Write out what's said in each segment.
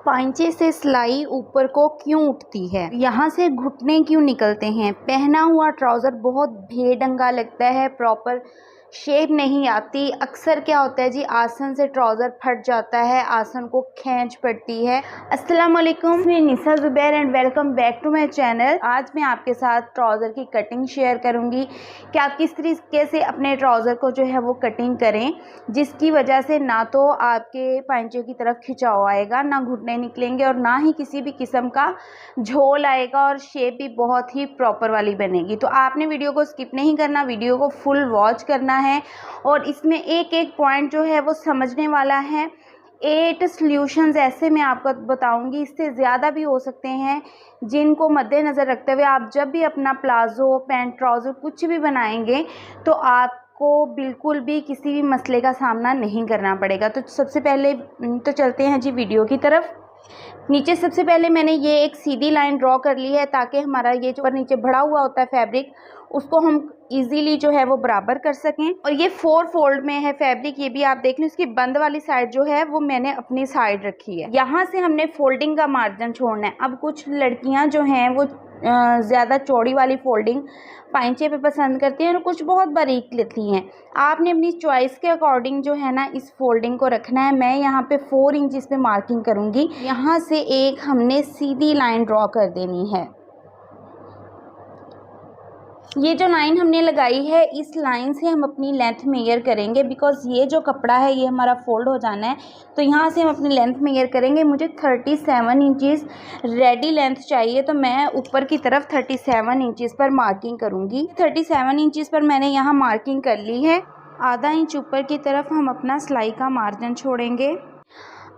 पांचे से सिलाई ऊपर को क्यों उठती है, यहाँ से घुटने क्यों निकलते हैं, पहना हुआ ट्राउज़र बहुत बेढंगा लगता है, प्रॉपर शेप नहीं आती। अक्सर क्या होता है जी, आसन से ट्राउज़र फट जाता है, आसन को खींच पड़ती है। अस्सलाम वालेकुम, मैं Nisa Zubair and welcome back to my channel. आज मैं आपके साथ ट्राउज़र की कटिंग शेयर करूंगी कि आप किस तरीके से अपने ट्राउज़र को जो है वो कटिंग करें, जिसकी वजह से ना तो आपके पांचे की तरफ खिंचाव आएगा, ना घुटने निकलेंगे और ना ही किसी भी किस्म का झोल आएगा और शेप भी बहुत ही प्रॉपर वाली बनेगी। तो आपने वीडियो को स्किप नहीं करना, वीडियो को फुल वॉच करना है और इसमें एक एक पॉइंट जो है वो समझने वाला है। 8 सॉल्यूशंस ऐसे मैं आपको बताऊंगी, इससे ज़्यादा भी हो सकते हैं, जिनको मद्देनज़र रखते हुए आप जब भी अपना प्लाज़ो, पैंट, ट्राउज़र कुछ भी बनाएंगे तो आपको बिल्कुल भी किसी भी मसले का सामना नहीं करना पड़ेगा। तो सबसे पहले तो चलते हैं जी वीडियो की तरफ। नीचे सबसे पहले मैंने ये एक सीधी लाइन ड्रॉ कर ली है ताकि हमारा ये जो नीचे बढ़ा हुआ होता है फैब्रिक, उसको हम इजीली जो है वो बराबर कर सकें। और ये 4 फोल्ड में है फैब्रिक, ये भी आप देख लें। इसकी बंद वाली साइड जो है वो मैंने अपनी साइड रखी है। यहाँ से हमने फोल्डिंग का मार्जिन छोड़ना है। अब कुछ लड़कियाँ जो हैं वो ज़्यादा चौड़ी वाली फोल्डिंग पांचे पे पसंद करती हैं और कुछ बहुत बारीक लेती हैं। आपने अपनी चॉइस के अकॉर्डिंग जो है ना इस फोल्डिंग को रखना है। मैं यहाँ पे 4 इंच पे मार्किंग करूँगी। यहाँ से एक हमने सीधी लाइन ड्रॉ कर देनी है। ये जो लाइन हमने लगाई है, इस लाइन से हम अपनी लेंथ मेजर करेंगे, बिकॉज़ ये जो कपड़ा है ये हमारा फोल्ड हो जाना है। तो यहाँ से हम अपनी लेंथ मेजर करेंगे। मुझे 37 इंचज़ रेडी लेंथ चाहिए, तो मैं ऊपर की तरफ 37 इंचज़ पर मार्किंग करूँगी। 37 इंचज़ पर मैंने यहाँ मार्किंग कर ली है। आधा इंच ऊपर की तरफ हम अपना सिलाई का मार्जिन छोड़ेंगे।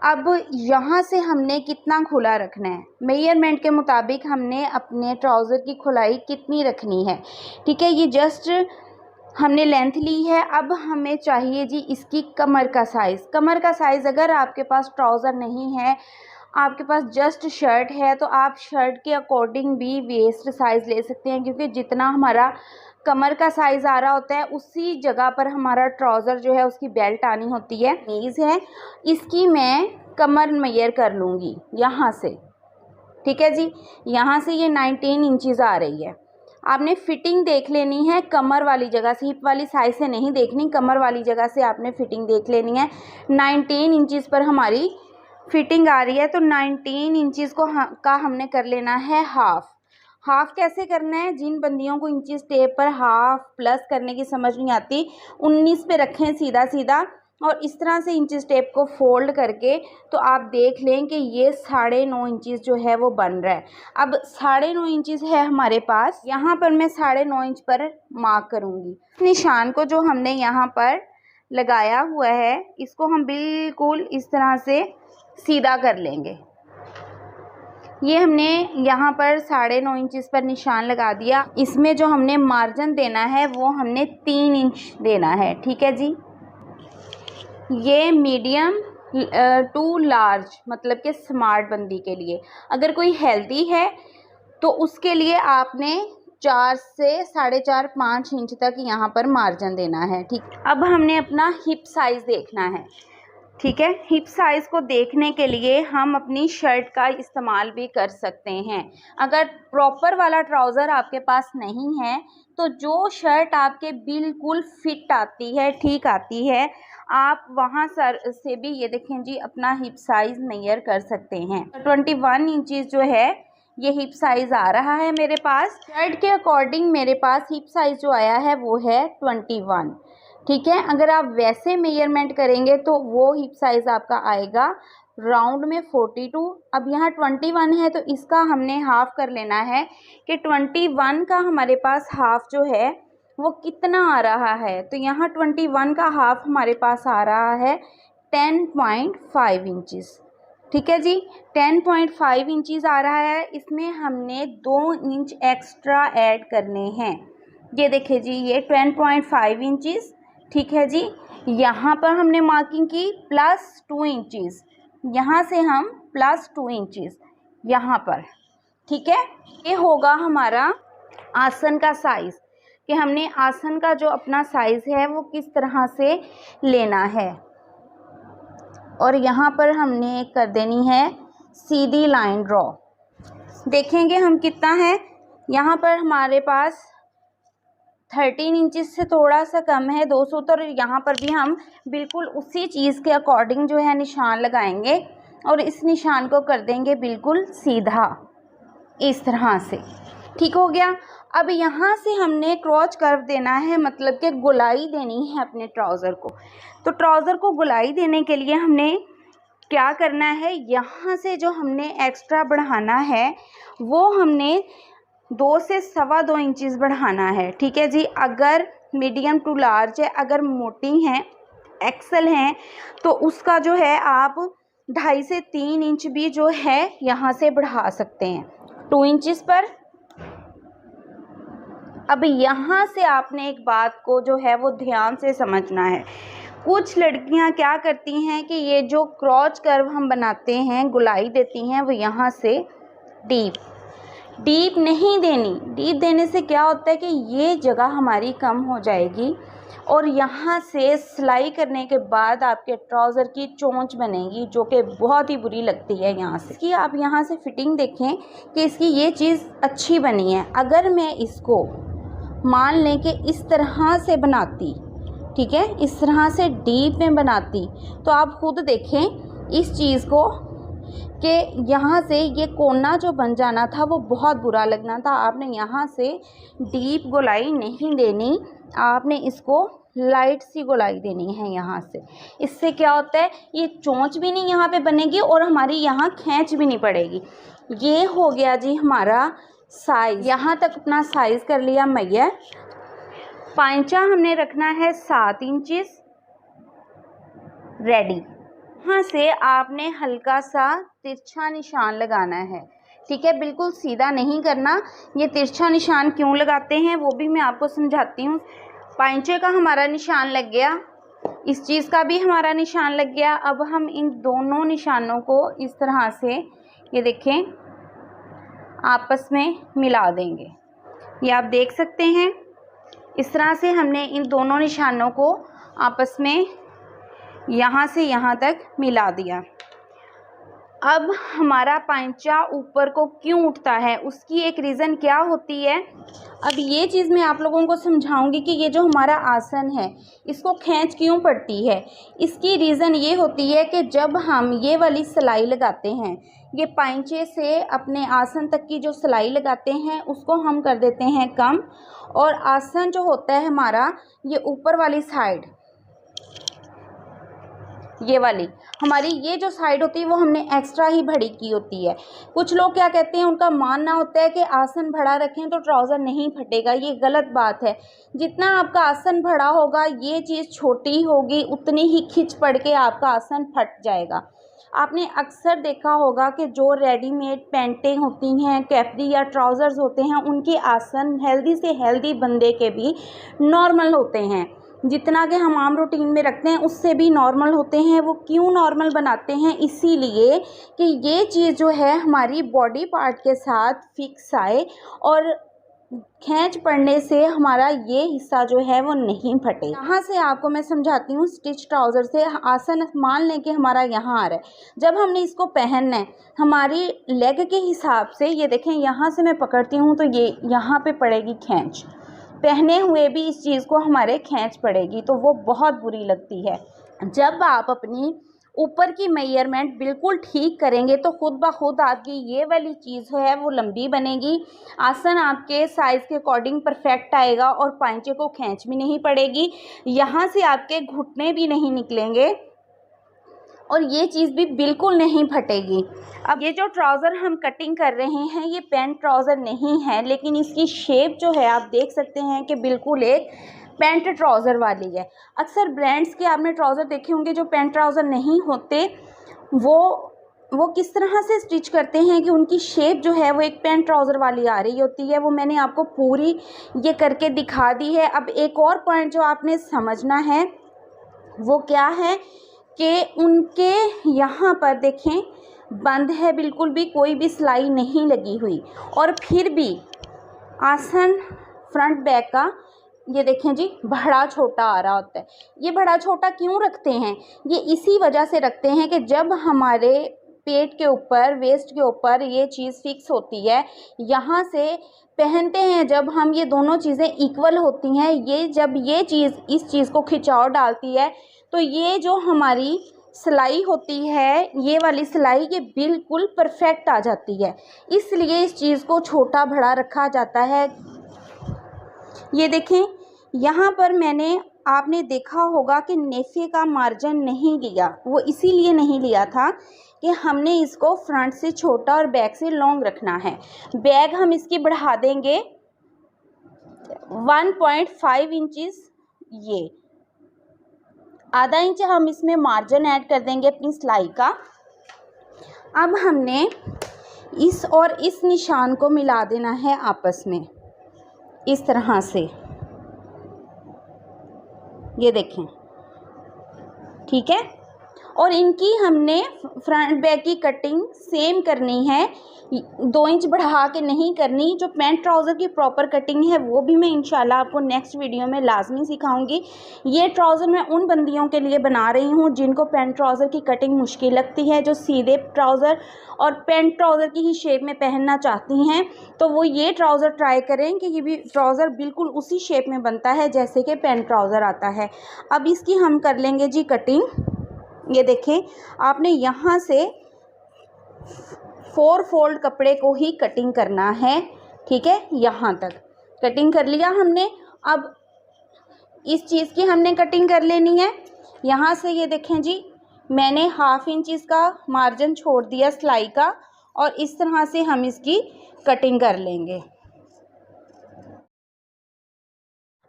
अब यहाँ से हमने कितना खुला रखना है, मेजरमेंट के मुताबिक हमने अपने ट्राउज़र की खुलाई कितनी रखनी है। ठीक है, ये जस्ट हमने लेंथ ली है। अब हमें चाहिए जी इसकी कमर का साइज़। कमर का साइज़ अगर आपके पास ट्राउज़र नहीं है, आपके पास जस्ट शर्ट है, तो आप शर्ट के अकॉर्डिंग भी वेस्ट साइज़ ले सकते हैं, क्योंकि जितना हमारा कमर का साइज़ आ रहा होता है उसी जगह पर हमारा ट्राउज़र जो है उसकी बेल्ट आनी होती है। नीज़ है, इसकी मैं कमर मेजर कर लूँगी यहाँ से। ठीक है जी, यहाँ से ये 19 इंचज़ आ रही है। आपने फिटिंग देख लेनी है कमर वाली जगह से, हिप वाली साइज़ से नहीं देखनी, कमर वाली जगह से आपने फिटिंग देख लेनी है। 19 इंचज़ पर हमारी फिटिंग आ रही है, तो 19 इंचज़ का हमने कर लेना है हाफ़। हाफ़ कैसे करना है, जिन बंदियों को इंचेस टेप पर हाफ़ प्लस करने की समझ नहीं आती, 19 पे रखें सीधा सीधा और इस तरह से इंचेस टेप को फोल्ड करके तो आप देख लें कि ये 9.5 इंचज़ जो है वो बन रहा है। अब 9.5 इंचज़ है हमारे पास, यहाँ पर मैं 9.5 इंच पर मार्क करूँगी। निशान को जो हमने यहाँ पर लगाया हुआ है, इसको हम बिल्कुल इस तरह से सीधा कर लेंगे। ये हमने यहाँ पर 9.5 इंचज़ पर निशान लगा दिया। इसमें जो हमने मार्जिन देना है वो हमने 3 इंच देना है। ठीक है जी, ये मीडियम टू लार्ज मतलब कि स्मार्ट बंदी के लिए। अगर कोई हेल्दी है तो उसके लिए आपने 4 से 4.5 5 इंच तक यहाँ पर मार्जिन देना है। ठीक, अब हमने अपना हिप साइज़ देखना है। ठीक है, हिप साइज़ को देखने के लिए हम अपनी शर्ट का इस्तेमाल भी कर सकते हैं। अगर प्रॉपर वाला ट्राउज़र आपके पास नहीं है तो जो शर्ट आपके बिल्कुल फिट आती है, ठीक आती है, आप वहाँ से भी ये देखें जी अपना हिप साइज़ मेजर कर सकते हैं। 21 इंचज़ जो है ये हिप साइज़ आ रहा है मेरे पास। शर्ट के अकॉर्डिंग मेरे पास हिप साइज़ जो आया है वो है 21। ठीक है, अगर आप वैसे मेजरमेंट करेंगे तो वो हिप साइज़ आपका आएगा राउंड में 42। अब यहाँ 21 है तो इसका हमने हाफ़ कर लेना है कि 21 का हमारे पास हाफ़ जो है वो कितना आ रहा है। तो यहाँ 21 का हाफ़ हमारे पास आ रहा है 10.5 इंचज़। ठीक है जी, 10.5 इंचज़ आ रहा है। इसमें हमने 2 इंच एक्स्ट्रा ऐड करने हैं। ये देखिए जी, ये 10.5 इंचज़। ठीक है जी, यहाँ पर हमने मार्किंग की +2 इंचज़, यहाँ से हम +2 इंचज़ यहाँ पर। ठीक है, ये होगा हमारा आसन का साइज़, कि हमने आसन का जो अपना साइज़ है वो किस तरह से लेना है। और यहाँ पर हमने कर देनी है सीधी लाइन ड्रॉ। देखेंगे हम कितना है, यहाँ पर हमारे पास 13 इंचेस से थोड़ा सा कम है 200, तो यहाँ पर भी हम बिल्कुल उसी चीज़ के अकॉर्डिंग जो है निशान लगाएंगे और इस निशान को कर देंगे बिल्कुल सीधा इस तरह से। ठीक हो गया। अब यहाँ से हमने क्रॉच कर्व देना है, मतलब कि गोलाई देनी है अपने ट्राउज़र को। तो ट्राउज़र को गोलाई देने के लिए हमने क्या करना है, यहाँ से जो हमने एक्स्ट्रा बढ़ाना है वो हमने 2 से 2.25 इंचेस बढ़ाना है। ठीक है जी। अगर मीडियम टू लार्ज है, अगर मोटी हैं, एक्सल हैं, तो उसका जो है आप 2.5 से 3 इंच भी जो है यहाँ से बढ़ा सकते हैं 2 इंचेस पर। अब यहाँ से आपने एक बात को जो है वो ध्यान से समझना है। कुछ लड़कियाँ क्या करती हैं कि ये जो क्रॉच कर्व हम बनाते हैं, गोलाई देती हैं, वो यहाँ से डीप नहीं देनी। डीप देने से क्या होता है कि ये जगह हमारी कम हो जाएगी और यहाँ से सिलाई करने के बाद आपके ट्राउज़र की चोंच बनेगी, जो कि बहुत ही बुरी लगती है यहाँ से। इसकी आप यहाँ से फिटिंग देखें कि इसकी ये चीज़ अच्छी बनी है। अगर मैं इसको मान लें कि इस तरह से बनाती, ठीक है, इस तरह से डीप में बनाती, तो आप खुद देखें इस चीज़ को कि यहाँ से ये कोना जो बन जाना था वो बहुत बुरा लगना था। आपने यहाँ से डीप गोलाई नहीं देनी, आपने इसको लाइट सी गोलाई देनी है यहाँ से। इससे क्या होता है, ये चोंच भी नहीं यहाँ पे बनेगी और हमारी यहाँ खींच भी नहीं पड़ेगी। ये हो गया जी हमारा साइज़। यहाँ तक अपना साइज़ कर लिया मैयर। पांचा हमने रखना है 7 इंचेस रेडी। यहाँ से आपने हल्का सा तिरछा निशान लगाना है। ठीक है, बिल्कुल सीधा नहीं करना। ये तिरछा निशान क्यों लगाते हैं वो भी मैं आपको समझाती हूँ। पांचे का हमारा निशान लग गया, इस चीज़ का भी हमारा निशान लग गया। अब हम इन दोनों निशानों को इस तरह से, ये देखें, आपस में मिला देंगे। ये आप देख सकते हैं, इस तरह से हमने इन दोनों निशानों को आपस में यहाँ से यहाँ तक मिला दिया। अब हमारा पांचा ऊपर को क्यों उठता है, उसकी एक रीज़न क्या होती है। अब ये चीज़ मैं आप लोगों को समझाऊंगी कि ये जो हमारा आसन है इसको खींच क्यों पड़ती है। इसकी रीज़न ये होती है कि जब हम ये वाली सिलाई लगाते हैं, ये पांचे से अपने आसन तक की जो सिलाई लगाते हैं उसको हम कर देते हैं कम, और आसन जो होता है हमारा, ये ऊपर वाली साइड, ये वाली हमारी ये जो साइड होती है वो हमने एक्स्ट्रा ही बड़ी की होती है। कुछ लोग क्या कहते हैं, उनका मानना होता है कि आसन बड़ा रखें तो ट्राउज़र नहीं फटेगा। ये गलत बात है। जितना आपका आसन बड़ा होगा, ये चीज़ छोटी होगी, उतनी ही खिंच पड़ के आपका आसन फट जाएगा। आपने अक्सर देखा होगा कि जो रेडीमेड पैंटें होती हैं, कैपरी या ट्राउज़र्स होते हैं, उनके आसन हेल्दी से हेल्दी बंदे के भी नॉर्मल होते हैं। जितना कि हम आम रूटीन में रखते हैं उससे भी नॉर्मल होते हैं। वो क्यों नॉर्मल बनाते हैं, इसीलिए कि ये चीज़ जो है हमारी बॉडी पार्ट के साथ फिक्स आए और खींच पड़ने से हमारा ये हिस्सा जो है वो नहीं फटे। यहाँ से आपको मैं समझाती हूँ। स्टिच ट्राउज़र से आसन मान लें कि हमारा यहाँ आ रहा है, जब हमने इसको पहनना है हमारी लेग के हिसाब से, ये देखें यहाँ से मैं पकड़ती हूँ तो ये यहाँ पे पड़ेगी खींच, पहने हुए भी इस चीज़ को हमारे खींच पड़ेगी, तो वो बहुत बुरी लगती है। जब आप अपनी ऊपर की मेजरमेंट बिल्कुल ठीक करेंगे तो खुद ब खुद आपकी ये वाली चीज़ है वो लंबी बनेगी, आसन आपके साइज़ के अकॉर्डिंग परफेक्ट आएगा और पांचे को खींच भी नहीं पड़ेगी, यहाँ से आपके घुटने भी नहीं निकलेंगे और ये चीज़ भी बिल्कुल नहीं फटेगी। अब ये जो ट्राउज़र हम कटिंग कर रहे हैं ये पैंट ट्राउज़र नहीं है, लेकिन इसकी शेप जो है आप देख सकते हैं कि बिल्कुल एक पैंट ट्राउज़र वाली है। अक्सर ब्रांड्स के आपने ट्राउज़र देखे होंगे जो पैंट ट्राउज़र नहीं होते, वो किस तरह से स्टिच करते हैं कि उनकी शेप जो है वो एक पैंट ट्राउज़र वाली आ रही होती है। वो मैंने आपको पूरी ये करके दिखा दी है। अब एक और पॉइंट जो आपने समझना है वो क्या है कि उनके यहाँ पर देखें बंद है, बिल्कुल भी कोई भी सिलाई नहीं लगी हुई, और फिर भी आसन फ्रंट बैक का ये देखें जी बड़ा छोटा आ रहा होता है। ये बड़ा छोटा क्यों रखते हैं, ये इसी वजह से रखते हैं कि जब हमारे पेट के ऊपर, वेस्ट के ऊपर ये चीज़ फिक्स होती है। यहाँ से पहनते हैं जब हम, ये दोनों चीज़ें इक्वल होती हैं। ये जब ये चीज़ इस चीज़ को खिंचाव डालती है तो ये जो हमारी सिलाई होती है, ये वाली सिलाई, ये बिल्कुल परफेक्ट आ जाती है। इसलिए इस चीज़ को छोटा बड़ा रखा जाता है। ये देखें, यहाँ पर मैंने, आपने देखा होगा कि नेफे का मार्जिन नहीं लिया। वो इसीलिए नहीं लिया था कि हमने इसको फ्रंट से छोटा और बैक से लॉन्ग रखना है। बैक हम इसकी बढ़ा देंगे 1.5 इंचज़, ये आधा इंच हम इसमें मार्जिन ऐड कर देंगे अपनी सिलाई का। अब हमने इस और इस निशान को मिला देना है आपस में इस तरह से, ये देखें, ठीक है। और इनकी हमने फ्रंट बैक की कटिंग सेम करनी है, 2 इंच बढ़ा के नहीं करनी। जो पैंट ट्राउज़र की प्रॉपर कटिंग है वो भी मैं इंशाल्लाह आपको नेक्स्ट वीडियो में लाजमी सिखाऊंगी। ये ट्राउज़र मैं उन बंदियों के लिए बना रही हूँ जिनको पैंट ट्राउज़र की कटिंग मुश्किल लगती है, जो सीधे ट्राउज़र और पैंट ट्राउज़र की ही शेप में पहनना चाहती हैं, तो वो ये ट्राउज़र ट्राई करें कि ये भी ट्राउज़र बिल्कुल उसी शेप में बनता है जैसे कि पैंट ट्राउज़र आता है। अब इसकी हम कर लेंगे जी कटिंग। ये देखें, आपने यहाँ से 4 फोल्ड कपड़े को ही कटिंग करना है, ठीक है। यहाँ तक कटिंग कर लिया हमने। अब इस चीज़ की हमने कटिंग कर लेनी है। यहाँ से ये देखें जी, मैंने 1/2 इंच इसका मार्जिन छोड़ दिया सिलाई का, और इस तरह से हम इसकी कटिंग कर लेंगे।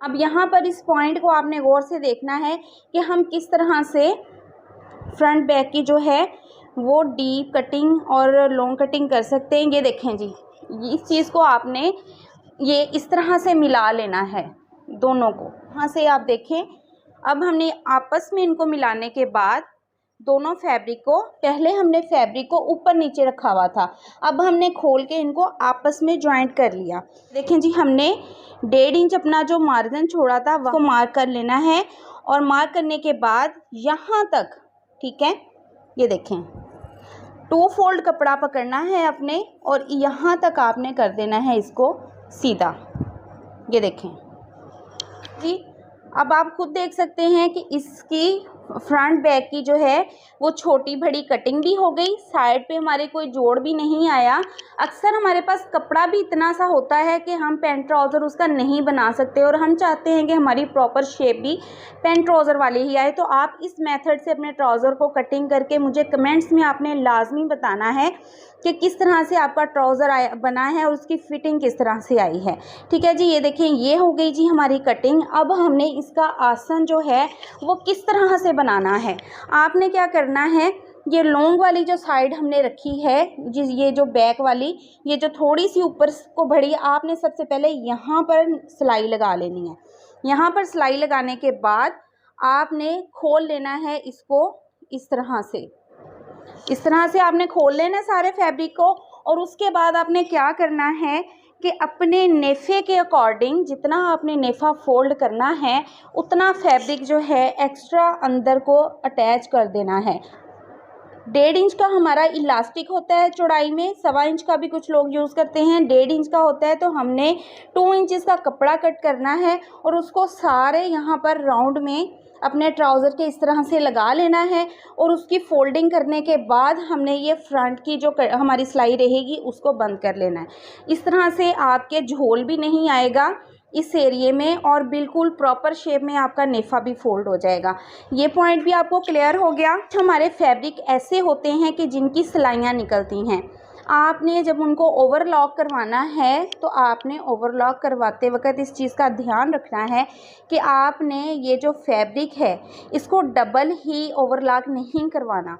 अब यहाँ पर इस पॉइंट को आपने गौर से देखना है कि हम किस तरह से फ्रंट बैक की जो है वो डीप कटिंग और लॉन्ग कटिंग कर सकते हैं। ये देखें जी, इस चीज़ को आपने ये इस तरह से मिला लेना है दोनों को। यहाँ से आप देखें, अब हमने आपस में इनको मिलाने के बाद दोनों फैब्रिक को, पहले हमने फैब्रिक को ऊपर नीचे रखा हुआ था, अब हमने खोल के इनको आपस में ज्वाइंट कर लिया। देखें जी, हमने 1.5 इंच अपना जो मार्जिन छोड़ा था वो मार्क कर लेना है, और मार्क करने के बाद यहाँ तक, ठीक है, ये देखें 2 फोल्ड कपड़ा पकड़ना है अपने, और यहाँ तक आपने कर देना है इसको सीधा। ये देखें जी, अब आप खुद देख सकते हैं कि इसकी फ्रंट बैक की जो है वो छोटी बड़ी कटिंग भी हो गई, साइड पे हमारे कोई जोड़ भी नहीं आया। अक्सर हमारे पास कपड़ा भी इतना सा होता है कि हम पैंट ट्राउज़र उसका नहीं बना सकते, और हम चाहते हैं कि हमारी प्रॉपर शेप भी पैंट ट्राउज़र वाली ही आए। तो आप इस मेथड से अपने ट्राउज़र को कटिंग करके मुझे कमेंट्स में आपने लाजमी बताना है कि किस तरह से आपका ट्राउज़र बना है और उसकी फ़िटिंग किस तरह से आई है, ठीक है जी। ये देखें, ये हो गई जी हमारी कटिंग। अब हमने इसका आसन जो है वो किस तरह से बनाना है। आपने क्या करना है, ये लॉन्ग वाली जो साइड हमने रखी है, ये जो बैक वाली, ये जो थोड़ी सी ऊपर को बढ़ी, आपने सबसे पहले यहाँ पर सिलाई लगा लेनी है। यहाँ पर सिलाई लगाने के बाद आपने खोल लेना है इसको इस तरह से, इस तरह से आपने खोल लेना सारे फैब्रिक को। और उसके बाद आपने क्या करना है कि अपने नेफे के अकॉर्डिंग जितना आपने नेफा फोल्ड करना है उतना फैब्रिक जो है एक्स्ट्रा अंदर को अटैच कर देना है। 1.5 इंच का हमारा इलास्टिक होता है चौड़ाई में, 1.25 इंच का भी कुछ लोग यूज़ करते हैं, 1.5 इंच का होता है। तो हमने 2 इंचज़ का कपड़ा कट करना है और उसको सारे यहाँ पर राउंड में अपने ट्राउज़र के इस तरह से लगा लेना है। और उसकी फोल्डिंग करने के बाद हमने ये फ्रंट की जो हमारी सिलाई रहेगी उसको बंद कर लेना है। इस तरह से आपके झोल भी नहीं आएगा इस एरिए में, और बिल्कुल प्रॉपर शेप में आपका नेफा भी फोल्ड हो जाएगा। ये पॉइंट भी आपको क्लियर हो गया। हमारे फैब्रिक ऐसे होते हैं कि जिनकी सिलाइयाँ निकलती हैं, आपने जब उनको ओवरलॉक करवाना है तो आपने ओवरलॉक करवाते वक्त इस चीज़ का ध्यान रखना है कि आपने ये जो फैब्रिक है इसको डबल ही ओवरलॉक नहीं करवाना,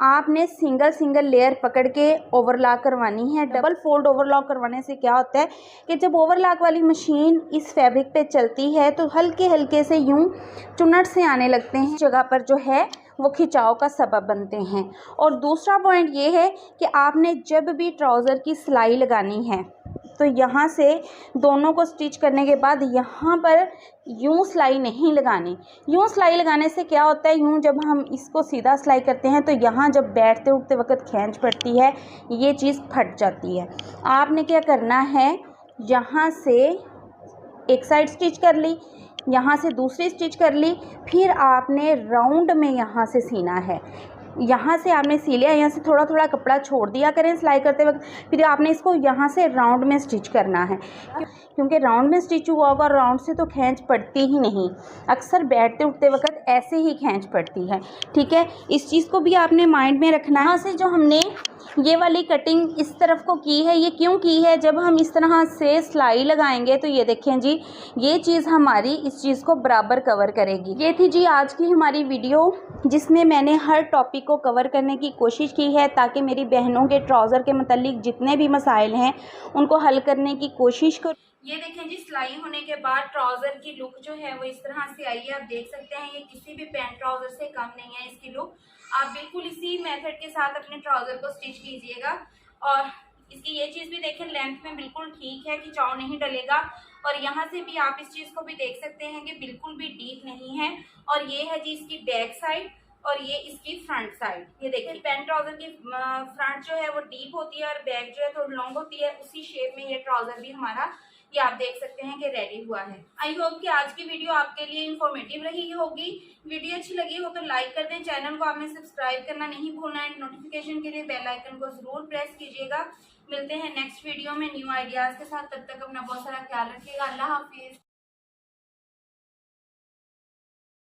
आपने सिंगल लेयर पकड़ के ओवरलॉक करवानी है। डबल फोल्ड ओवरलॉक करवाने से क्या होता है कि जब ओवरलॉक वाली मशीन इस फैब्रिक पे चलती है तो हल्के हल्के से यूं चुनट से आने लगते हैं, जगह पर जो है वो खिंचाव का सबब बनते हैं। और दूसरा पॉइंट ये है कि आपने जब भी ट्राउज़र की सिलाई लगानी है तो यहाँ से दोनों को स्टिच करने के बाद यहाँ पर यूँ सिलाई नहीं लगानी। यूँ सिलाई लगाने से क्या होता है, यूँ जब हम इसको सीधा सिलाई करते हैं तो यहाँ जब बैठते उठते वक्त खींच पड़ती है, ये चीज़ फट जाती है। आपने क्या करना है, यहाँ से एक साइड स्टिच कर ली, यहाँ से दूसरी स्टिच कर ली, फिर आपने राउंड में यहाँ से सीना है। यहाँ से आपने सी लिया, यहाँ से थोड़ा थोड़ा कपड़ा छोड़ दिया करें सिलाई करते वक्त, फिर आपने इसको यहाँ से राउंड में स्टिच करना है, क्योंकि राउंड में स्टिच हुआ होगा, राउंड से तो खींच पड़ती ही नहीं, अक्सर बैठते उठते वक्त ऐसे ही खींच पड़ती है। ठीक है, इस चीज़ को भी आपने माइंड में रखना है। यहाँ से जो हमने ये वाली कटिंग इस तरफ को की है, ये क्यों की है, जब हम इस तरह से सिलाई लगाएंगे तो ये देखें जी, ये चीज़ हमारी इस चीज़ को बराबर कवर करेगी। ये थी जी आज की हमारी वीडियो, जिसमें मैंने हर टॉपिक को कवर करने की कोशिश की है ताकि मेरी बहनों के ट्राउज़र के मतलब जितने भी मसाइल हैं उनको हल करने की कोशिश करूँ। ये देखें जी, सिलाई होने के बाद ट्राउज़र की लुक जो है वो इस तरह से आई है। आप देख सकते हैं ये किसी भी पैंट ट्राउज़र से कम नहीं है इसकी लुक। आप बिल्कुल इसी मेथड के साथ अपने ट्राउज़र को स्टिच कीजिएगा। और इसकी ये चीज़ भी देखें, लेंथ में बिल्कुल ठीक है, खिंचाव नहीं डलेगा। और यहाँ से भी आप इस चीज़ को भी देख सकते हैं कि बिल्कुल भी डीप नहीं है। और ये है जी इसकी बैक साइड और ये इसकी फ्रंट साइड। ये देखिए पैंट ट्राउज़र की फ्रंट जो है वो डीप होती है और बैक जो है थोड़ी लॉन्ग होती है। उसी शेप में ये ट्राउज़र भी हमारा, ये आप देख सकते हैं कि रेडी हुआ है। आई होप कि आज की वीडियो आपके लिए इन्फॉर्मेटिव रही होगी। वीडियो अच्छी लगी हो तो लाइक कर दें, चैनल को आपने सब्सक्राइब करना नहीं भूलना है, नोटिफिकेशन के लिए बेल आइकन को जरूर प्रेस कीजिएगा। मिलते हैं नेक्स्ट वीडियो में न्यू आइडियाज़ के साथ, तब तक अपना बहुत सारा ख्याल रखिएगा। अल्लाह हाफिज़।